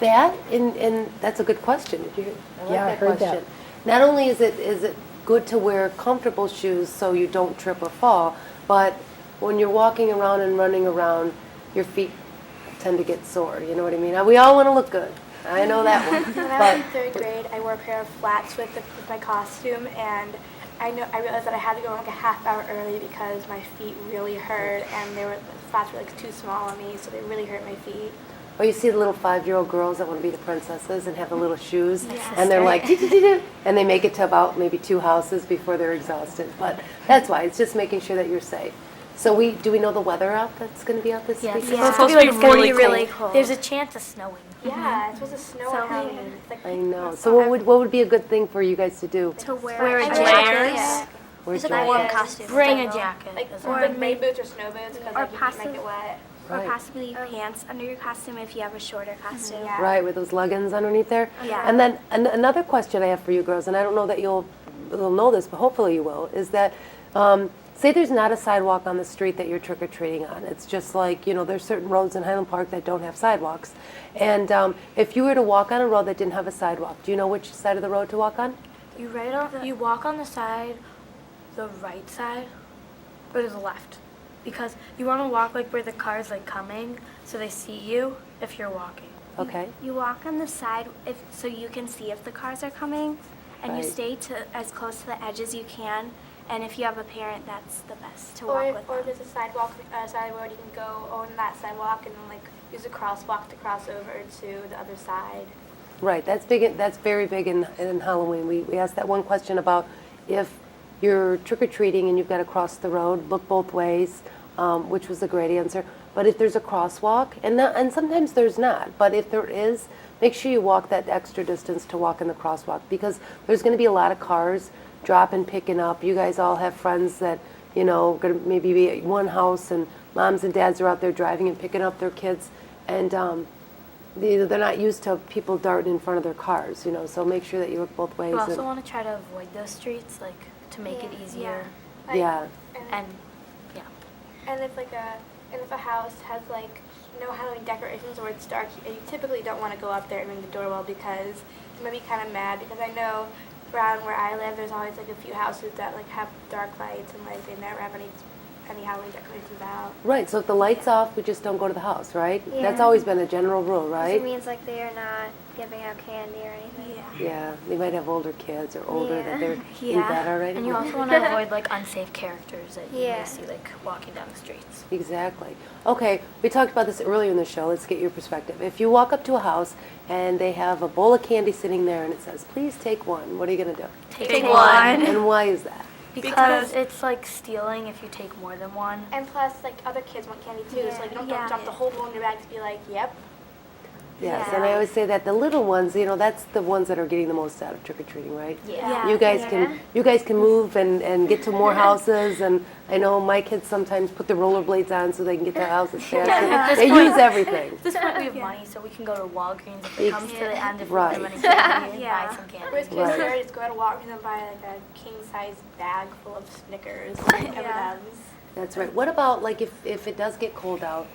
That, and that's a good question. Did you, I like Yeah, I that heard that. question. Not only is it good to wear comfortable shoes so you don't trip or fall, but when you're walking around and running around, your feet tend to get sore. You know what I mean? We all want to look good. I know that one. When I was in third grade, I wore a pair of flats with my costume, and I realized that I had to go like a half hour early because my feet really hurt, and the flats were like too small on me, so they really hurt my feet. Or you see the little 5-year-old girls that want to be the princesses and have the little shoes, My and they're like, sister. "Dee-dee-dee-dee," and they make it to about maybe 2 houses before they're exhausted. But that's why, it's just making sure that you're safe. So do we know the weather out that's going to be out this Yes. week? It's supposed to be like really cold. There's a chance of snowing. Yeah, it's supposed to snow on Halloween. It's like I know. So what would be a good thing for you guys to do? To wear a I jacket. Yeah. Wear Just like a warm jackets. costume. Bring a jacket. Like, as or well. like rain boots or snow boots because Or like, you might possibly- get wet. Right. Or possibly pants under your costume if you have a shorter costume. Yeah. Right, with those leggings underneath there. Yeah. And then another question I have for you girls, and I don't know that you'll know this, but hopefully you will, is that say there's not a sidewalk on the street that you're trick-or-treating on. It's just like, you know, there's certain roads in Highland Park that don't have sidewalks. And if you were to walk on a road that didn't have a sidewalk, do you know which side of the road to walk on? You walk on the side, the right side, or to the left, because you want to walk like where the car's like coming, so they see you if you're walking. Okay. You walk on the side so you can see if the cars are coming, and Right. you stay as close to the edge as you can. And if you have a parent, that's the best to Or walk if, with or them. there's a sidewalk, side road, you can go on that sidewalk and then like use a crosswalk to cross over to the other side. Right, that's big. That's very big in Halloween. We asked that one question about if you're trick-or-treating and you've got to cross the road, look both ways, which was a great answer. But if there's a crosswalk, and sometimes there's not, but if there is, make sure you walk that extra distance to walk in the crosswalk because there's going to be a lot of cars dropping, picking up. You guys all have friends that, you know, going to maybe be at one house and moms and dads are out there driving and picking up their kids. And they're not used to people darting in front of their cars, you know, so make sure that you look both ways. You also and- want to try to avoid those streets, like to make it Yeah. easier. Like, Yeah. And yeah. And if a house has like no Halloween decorations or it's dark, you typically don't want to go up there and ring the doorbell because you might be kind of mad because I know around where I live there's always like a few houses that like have dark lights and like they never have any any Halloween decorations out. Right, so if the light's off, we just don't go to the house, right? That's Yeah. always been a general rule, So right? it means like they are not giving out candy or anything. Yeah, they might have older kids or older that they're in Yeah. bed already. And you also want to avoid like unsafe characters that you Yeah. may see like walking down the streets. Exactly. Okay, we talked about this earlier in the show. Let's get your perspective. If you walk up to a house and they have a bowl of candy sitting there and it says, please take one, what are you going to do? Take one. And why is that? Because it's like stealing if you take more than one. And plus, like, other kids want candy too, so like, you don't dump the whole bowl in your bag to be like, yep. Yes, and I always say that the little ones, that's the ones that are getting the most out of trick-or-treating, right? Yeah. You guys can move and get to more houses, and I know my kids sometimes put the rollerblades on so they can get to houses faster. They use everything. At this point, we have money, so we can go to Walgreens if it comes to the end if Right. we have any candy and buy some Whereas candy. kids Right. there just go to Walgreens and buy like a king-size bag full of Snickers and M&Ms. That's right. What about, like, if it does get cold out,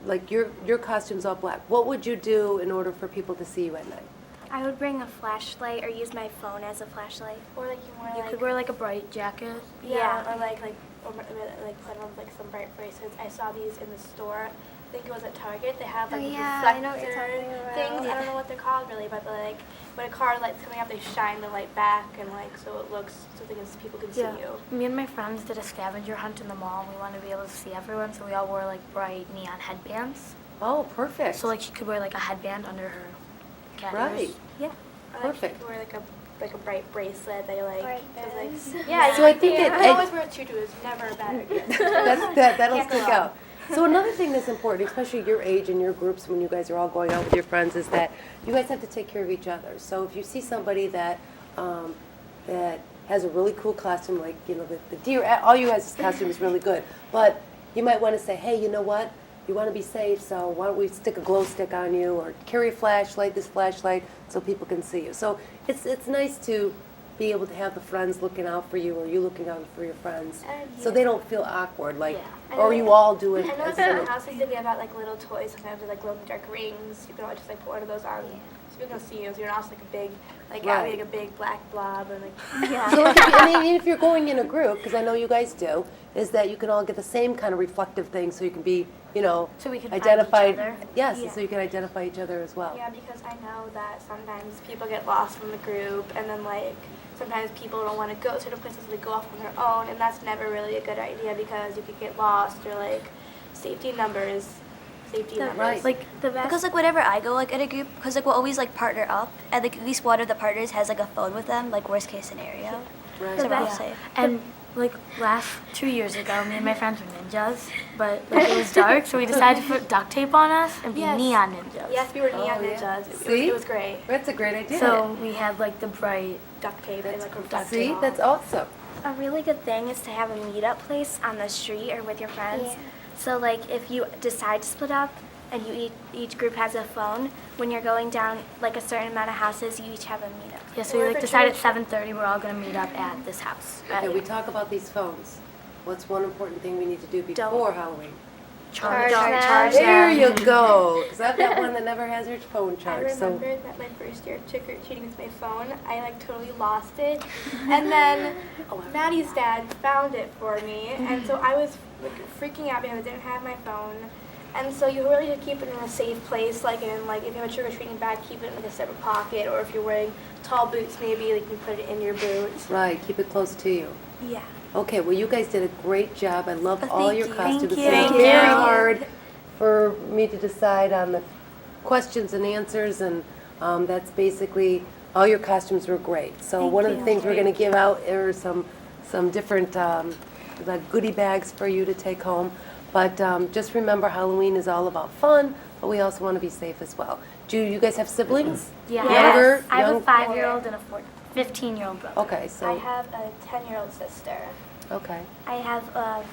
like your costume's all black, what would you do in order for people to see you at night? I would bring a flashlight or use my phone as a flashlight. Or like you wear You like could wear like a bright jacket. or like put on like some bright bracelets. I saw these in the store. I think it was at Target. They have like I know what you're reflector talking about. things. I don't know what they're called really, but they're, like when a car light's coming up, they shine the light back and like so it looks so people can see you. Me and my friends did a scavenger hunt in the mall. We wanted to be able to see everyone, so we all wore like bright neon headbands. Oh, perfect. So like she could wear like a headband under her cat ears. Right. Yeah. Or, like, Perfect. You could wear like a bright bracelet. They like Bright there's, bands. like yeah. So I think I always wear a tutu. It's never a bad idea. that'll Can't go stick wrong. out. So another thing that's important, especially your age and your groups when you guys are all going out with your friends, is that you guys have to take care of each other. So if you see somebody that that has a really cool costume, like the deer, all you guys' costume is really good, but you might want to say, hey, you know what? You want to be safe, so why don't we stick a glow stick on you, or carry a flashlight, this flashlight, so people can see you. So it's nice to be able to have the friends looking out for you, or you looking out for your friends, so they don't feel awkward, like, or you all do it. I know as some a- houses they give out like little toys. Sometimes they like glow in the dark rings. You can always just like put one of those on, so people can see you. So you're not just like a big, like Right. like a big black blob and like. So like if you're going in a group, because I know you guys do, is that you can all get the same kind of reflective thing, so you can be, So we can find each identified. other. Yes, Yeah. so you can identify each other as well. Yeah, because I know that sometimes people get lost from the group, and then like sometimes people don't want to go to certain places, so they go off on their own, and that's never really a good idea because you could get lost or like safety numbers. Right. Like The best. Because like whenever I go like in a group, because like we'll always like partner up, and like at least one of the partners has like a phone with them, like worst case scenario. Right. So we're all best- safe. And like last 2 years ago, me and my friends were ninjas, but like it was dark, so we decided to put duct tape on us and be Yes. neon ninjas. Yes, we were neon Oh, yeah. ninjas. See? It was great. That's a great idea. So we had like the bright. Duct tape and like reflective. See, that's awesome. A really good thing is to have a meetup place on the street or with your friends. Yeah. So like if you decide to split up and you each group has a phone, when you're going down like a certain amount of houses, you each have a meetup. Yeah, so we like decided at 7:30 we're all gonna meet up at this house. Okay, we talk about these phones. What's one important thing we need to do before Halloween? Charge Charge them. There you go. Because I've got one that never has her phone I charged. So remember that my first year of trick-or-treating with my phone, I like totally lost it. And then Maddie's dad found it for me, and so I was like freaking out because I didn't have my phone. And so you really should keep it in a safe place, like in like if you have a trick-or-treating bag, keep it in like a separate pocket, or if you're wearing tall boots, maybe like you put it in your boots. right, keep it close to you. Yeah. Okay, well, you guys did a great job. I love all thank your you. costumes. Thank It you. was Thank very you. hard for me to decide on the questions and answers, and that's basically, all your costumes were great. So one of the things we're going to give out are some different like goodie bags for you to take home. But just remember, Halloween is all about fun, but we also want to be safe as well. Do you guys have siblings? Yeah. Younger? I have young- a 5-year-old and a 15-year-old brother. Okay, I so, have a 10-year-old sister. okay, I have a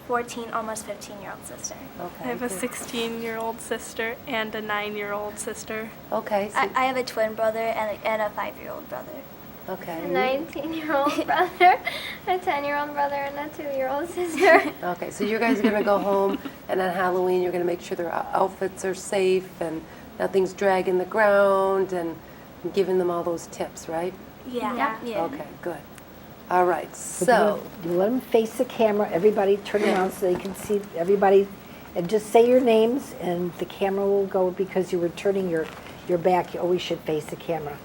14, almost 15-year-old sister. okay. I have a good. 16-year-old sister and a 9-year-old sister. Okay, so, I have a twin brother and a 5-year-old brother. okay. A 19-year-old brother, a 10-year-old brother, and a 2-year-old sister. Okay, so you guys are going to go home, and on Halloween, you're going to make sure their outfits are safe and nothing's dragging the ground, and giving them all those tips, right? Yeah. Yeah. Okay, good. All right, so, You let them face the camera, everybody turn around so they can see everybody, and just say your names, and the camera will go, because you were turning your back, you always should face the camera.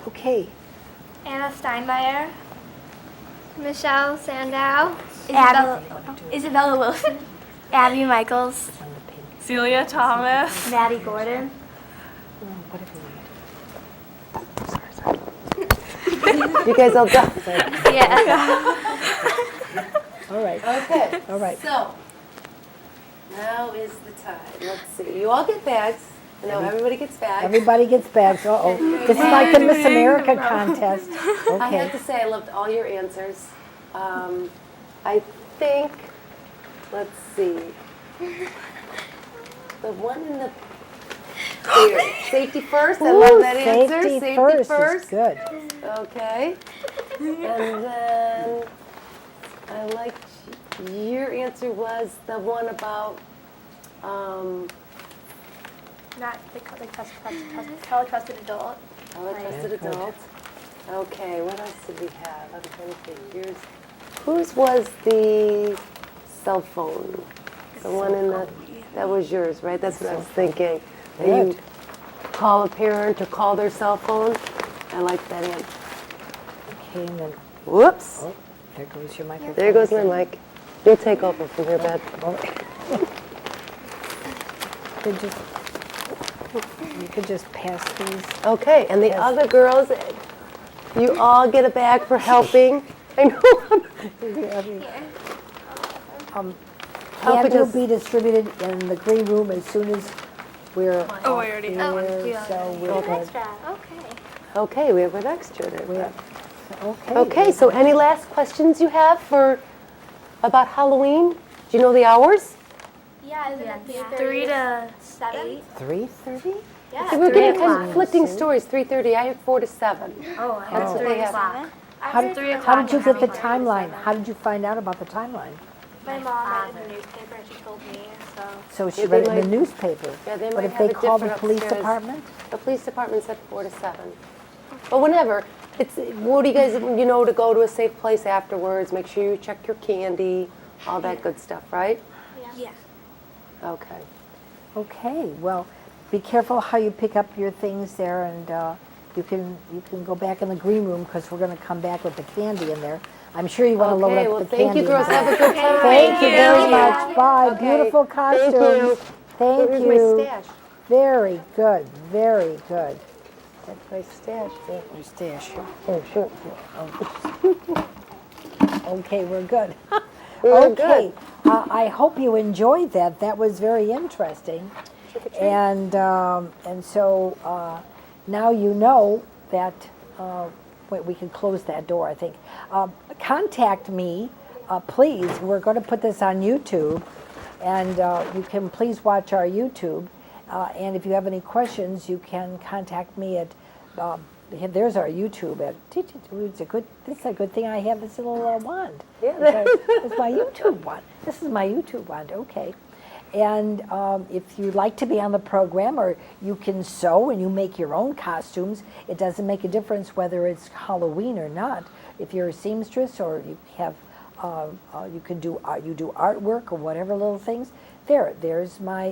Okay, Anna Steinmeier. Michelle Sandow. Isabella Wilson. Abby Michaels. on the pink, Celia Thomas. Maddie Gordon. whatever you you guys all done? Yeah. want. All right, Okay. all right. So, now is the time. Let's see. You all get bags. I know everybody gets bags. Everybody gets bags, uh-oh. This is like the Miss America contest. I have to Okay, say, I loved all your answers. I think, let's see, the one in the here, safety first. I love that answer. safety first is good. Okay. And then I liked your answer was the one about Not the trusted adult. oh, a trusted Yeah, good. adult. Okay, what else did we have? I'm trying to think. Yours. Whose was the cell phone? The one in the, that was yours, right? That's what I was thinking. That you Good. call a parent or call their cell phone. I like that answer. Okay, and then, Whoops. oh, there goes your microphone. There goes my mic. You'll take over from here, Beth. You could just pass these. Okay, and the Yes. other girls, you all get a bag for helping. I know. Candy will us. be distributed in the green room as soon as we're Oh, off I already the have air, so we're good. Extra. Okay. Okay, we have an extra there. We're- Beth. Okay. Okay, so any last questions you have for about Halloween? Do you know the hours? Yeah, is it 3 to 7? 3:30? Yeah. So we're getting 3 kind o'clock. of conflicting stories. 3:30. I have 4 to 7. Oh, I That's have what they have. How did, 3 how o'clock did you and get the Halloween. timeline? How did you find out about the timeline? My mom read it in the newspaper and she told me, so. So she Yeah, read they it in the might- newspaper. Yeah, they But might if have they it call the different police upstairs. department? The police department said 4 to 7. But whenever, it's, what do you guys, to go to a safe place afterwards, make sure you check your candy, all that good stuff, right? Yeah. Okay. Okay, well, be careful how you pick up your things there, and you can go back in the green room, because we're going to come back with the candy in there. I'm sure you want to load Okay, up well, the thank candy. you, girls. in there. Have a good time. Thank you very much. Bye. Okay, Beautiful thank you. costumes. Thank Here's you. my stash. Very good. Very good. That's my stash. Yeah. Your stash. Oh, sure. Okay, we're good. We're Okay, I hope you enjoyed that. That was very interesting. And so now you know that, wait, we can close that door, I think. Contact me, please. We're going to put this on YouTube, and you can please watch our YouTube. And if you have any questions, you can contact me at, there's our YouTube. It's a good thing I have this little wand. Yeah. It's my YouTube wand. This is my YouTube wand, okay. And if you'd like to be on the program, or you can sew and you make your own costumes, it doesn't make a difference whether it's Halloween or not. If you're a seamstress, or you have, you do artwork or whatever little things, there's my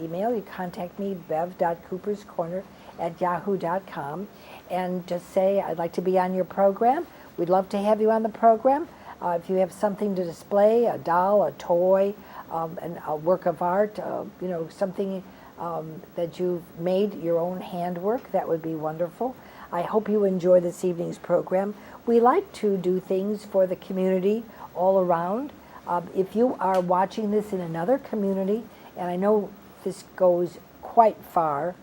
email. You contact me, bev.cooperscorner@yahoo.com, and just say, I'd like to be on your program. We'd love to have you on the program. If you have something to display, a doll, a toy, and a work of art, something that you've made, your own handwork, that would be wonderful. I hope you enjoy this evening's program. We like to do things for the community all around. If you are watching this in another community, and I know this goes quite far,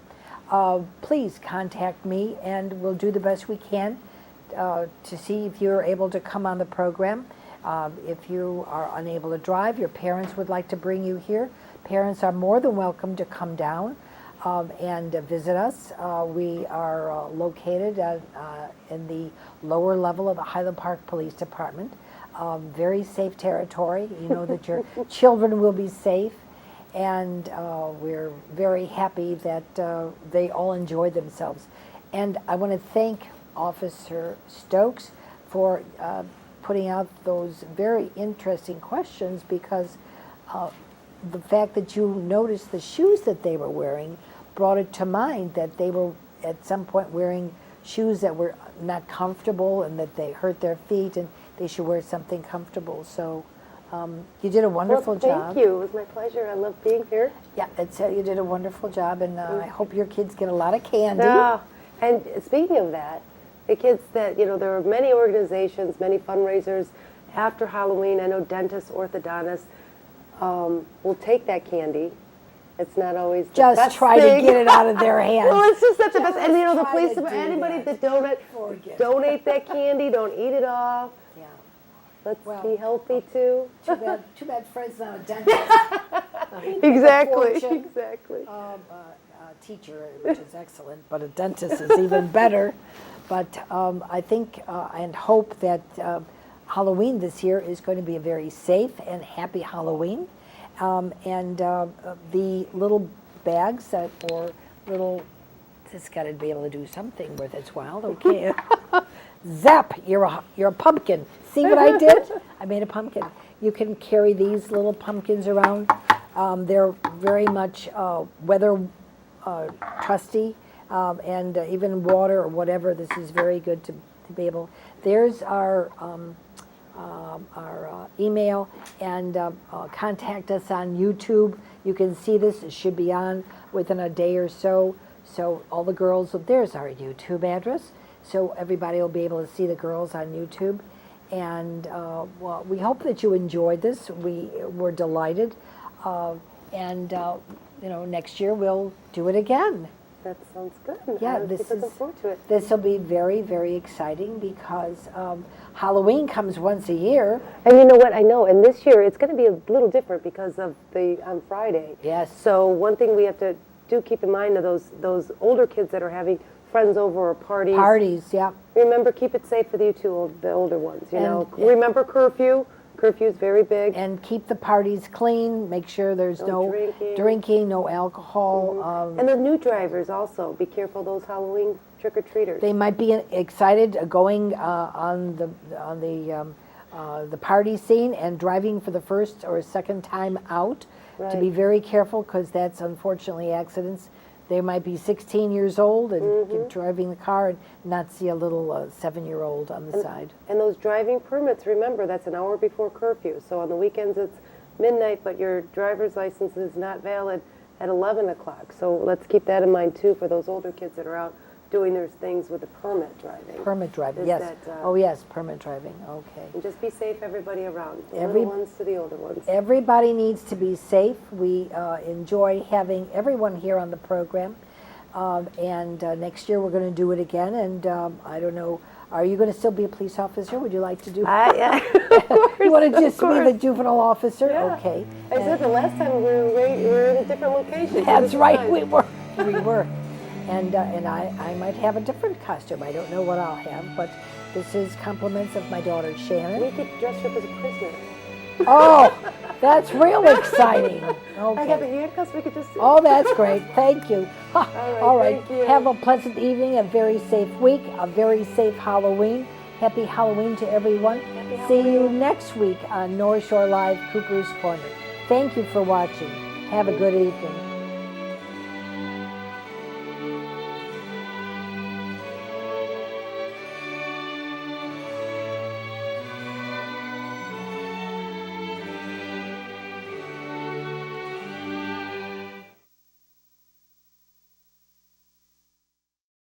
please contact me, and we'll do the best we can to see if you're able to come on the program. If you are unable to drive, your parents would like to bring you here, parents are more than welcome to come down and visit us. We are located in the lower level of the Highland Park Police Department. Very safe territory. You know that your children will be safe, and we're very happy that they all enjoy themselves. And I want to thank Officer Stokes for putting out those very interesting questions, because the fact that you noticed the shoes that they were wearing brought it to mind that they were at some point wearing shoes that were not comfortable and that they hurt their feet, and they should wear something comfortable. So you did a wonderful job. Thank you. It was my pleasure. I love being here. Yeah, you did a wonderful job, and I hope your kids get a lot of candy. Yeah. And speaking of that, the kids that, there are many organizations, many fundraisers after Halloween. I know dentists, orthodontists will take that candy. It's not always the Just best try thing. to get it out of their hands. Well, it's just not the best. And the Just police, try to do anybody that. that donate that candy, don't eat it all. Yeah. Let's Well, be healthy too. Too bad Fred's not a dentist. Exactly, fortune. exactly. A teacher, which is excellent, but a dentist is even better. But I think and hope that Halloween this year is going to be a very safe and happy Halloween. And the little bags or little, it's got to be able to do something with its wild, okay? Zap, you're a pumpkin. See what I did? I made a pumpkin. You can carry these little pumpkins around. They're very much weather trusty, and even water or whatever. This is very good to be able. There's our email, and contact us on YouTube. You can see this. It should be on within a day or so. So all the girls, there's our YouTube address. So everybody will be able to see the girls on YouTube. And well, we hope that you enjoyed this. We're delighted. And next year we'll do it again. That sounds good. Yeah, I'm looking forward to it. this will be very, very exciting, because Halloween comes once a year. And you know what? I know. And this year it's going to be a little different because of on Friday. Yes. So one thing we have to keep in mind are those older kids that are having friends over or parties. Parties, yeah. Remember, keep it safe with you two, the older ones. And- Remember curfew. Curfew is very big. And keep the parties clean. Make sure there's No no drinking. no alcohol. And the new drivers also. Be careful those Halloween trick-or-treaters. They might be excited going on the party scene and driving for the first or second time out. To be Right. very careful, because that's unfortunately accidents. They might be 16 years old and driving the car and not see a little 7-year-old on the side. And those driving permits, remember, that's an hour before curfew. So on the weekends it's midnight, but your driver's license is not valid at 11 o'clock. So let's keep that in mind too for those older kids that are out doing their things with the permit driving. Permit driving, Is yes. that, Oh, yes, permit driving, okay. And just be safe, everybody around, the Every- little ones to the older ones. Everybody needs to be safe. We enjoy having everyone here on the program. And next year we're going to do it again. And I don't know, are you going to still be a police officer? Would you like to do Yeah, of course. You want to just of be the course. juvenile officer? Yeah. Okay. I said the last time we were in a different location. That's right, Fine. we were. We were. And I might have a different costume. I don't know what I'll have, but this is compliments of my daughter Shannon. We could dress you up as a prisoner. Oh, that's real exciting. I have the Okay. handcuffs. We could just. Oh, that's great. Thank you. All right. thank you. Have a pleasant evening, a very safe week, a very safe Halloween. Happy Halloween to everyone. See you next week on North Shore Live, Cooper's Corner. Thank you for watching. Have a good evening.